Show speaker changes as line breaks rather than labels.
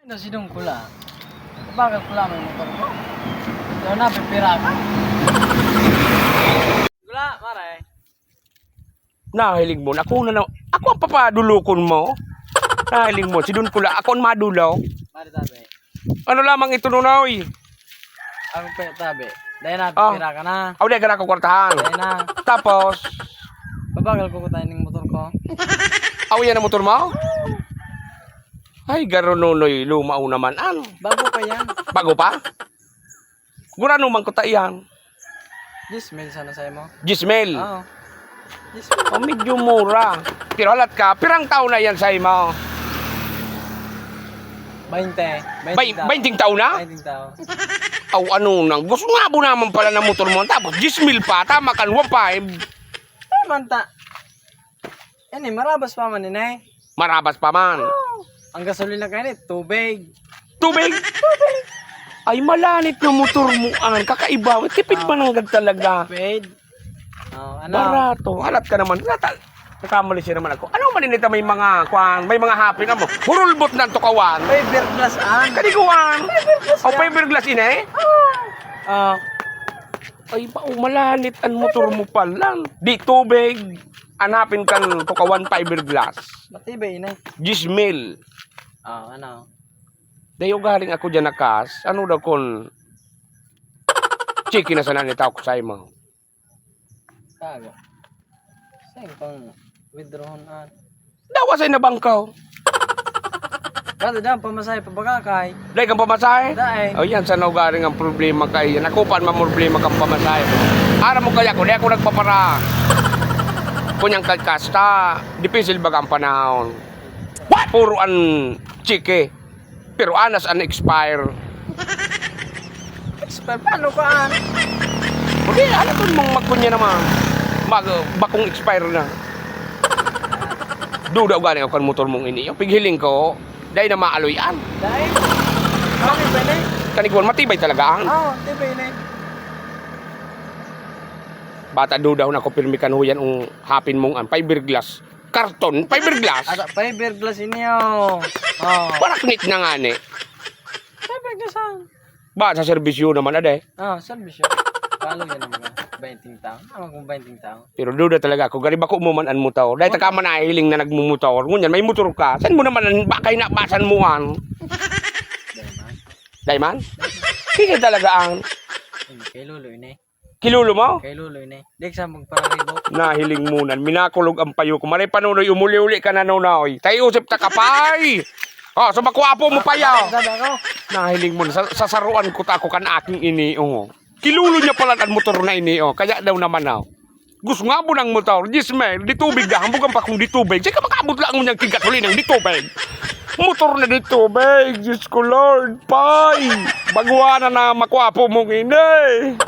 Nasidong kula. Bakit kula may motor ko? Kaya na, pipira ka. Kula, maray.
Nahiling mo, ako ang papadulukon mo. Nahiling mo, si Don Kula, ako ang madulaw.
Mari tabi.
Ano lamang ito nunoy?
Ako pa tabi. Dahil na, pipira ka na.
Aw, di ka na kukwartahan.
Dahil na.
Tapos,
Babagal ko kutahin ng motor ko.
aw yan ang motor mo? Ay, garo nunoy, lumao naman. Ano?
Bago pa yan.
Bago pa? Gurano man ko ta yan.
10 sana sa'yo mo.
Gismel.
Oo. 10
Oh, medyo mura. Pero halat ka, pirang taon na yan sa'yo mo.
20.
20 taon na?
20 tao.
Aw, ano nang. Gusto nga po naman pala ng motor mo. Tapos, Gismel pa. Tama kan, 1.5.
Manta. Yan marabas pa man eh.
Marabas pa man.
Ang gasolina kayo tubig.
Tubig? Ay, malanit na motor mo. Kakaiba. Tipid pa ng talaga.
Paid. Oh, ano?
Barato. Halat ka naman. Nakamali siya naman ako. Ano maninita may mga may mga happy na mo. Hurulbot na ang tukawan.
Fiberglass an.
Kaniguan. O fiberglass ina eh.
Oh.
Ay, malanit ang motor mo pala. Di tubig. Hanapin kang tukawan fiberglass.
Matibay na.
Gismel.
Oh, ano?
Dayo galing ako dyan na kas. Ano daw kung chiki na sana ni tao ko sa mo.
Kaga. Saan pang withdrawon an?
Dawa sa'yo na bangkaw.
Kada dyan, pamasahe pabagakay.
Dahil kang pamasahe?
Dahil.
O yan, saan ako galing ang problema kay nakupan mo problema kang pamasahe. Ara mo kaya ko, di ako nagpapara. Kunyang kasta, dipisil baga ang panahon. What? Puro an chiki. Pero anas an expire.
Expert, paano ka an?
Hindi, alam ko mong magkunya naman. Bakong expire na. Duda galing ako ang motor mong ini. Yung pighiling ko, dahil na maaloyan.
Dahil? Bakit ba na?
Kaniguan, matibay talaga ang.
Oo, tibay na.
Bata duda na ko pirmi kan huyan ang hapin mong an fiberglass. Karton, fiberglass.
Ada fiberglass ini oh. Oh.
Paraknit na nga ni.
Fiberglass an.
Ba sa serbisyo naman ade.
Oh, servisyo. Palo yan mga 20 tao. Ano kung 20 tao?
Pero duda talaga ako, gari ba ko umuman an motor. Dahil taka man nahiling na nagmumotor. Ngunyan, may motor ka. Saan mo naman bakay na basan mo an?
Dahil man.
Dahil man? Sige talaga ang.
Hindi, kay Luloy na eh.
Kilulo mo?
Kay Luloy na eh. Dek sa magpararibo.
Nahiling munan. Minakulog ang payo ko. Maray panunoy, umuli-uli ka na nunoy. Tayo usip ta kapay. Oh, so makwapo mo pa yaw.
Sabi ako.
Nahiling mo na. Sasaruan ko ta ako kan aking ini. Oh. Kilulo niya pala ang motor na ini. Oh. Kaya daw naman oh. Gusto nga mo ng motor. Gismel, di tubig na. Hambugan pa kung di tubig. Sige makabot lang mo niyang kigasolina ng di tubig. Motor na di tubig. Diyos ko Lord. Pay. Baguana na makwapo mong ini.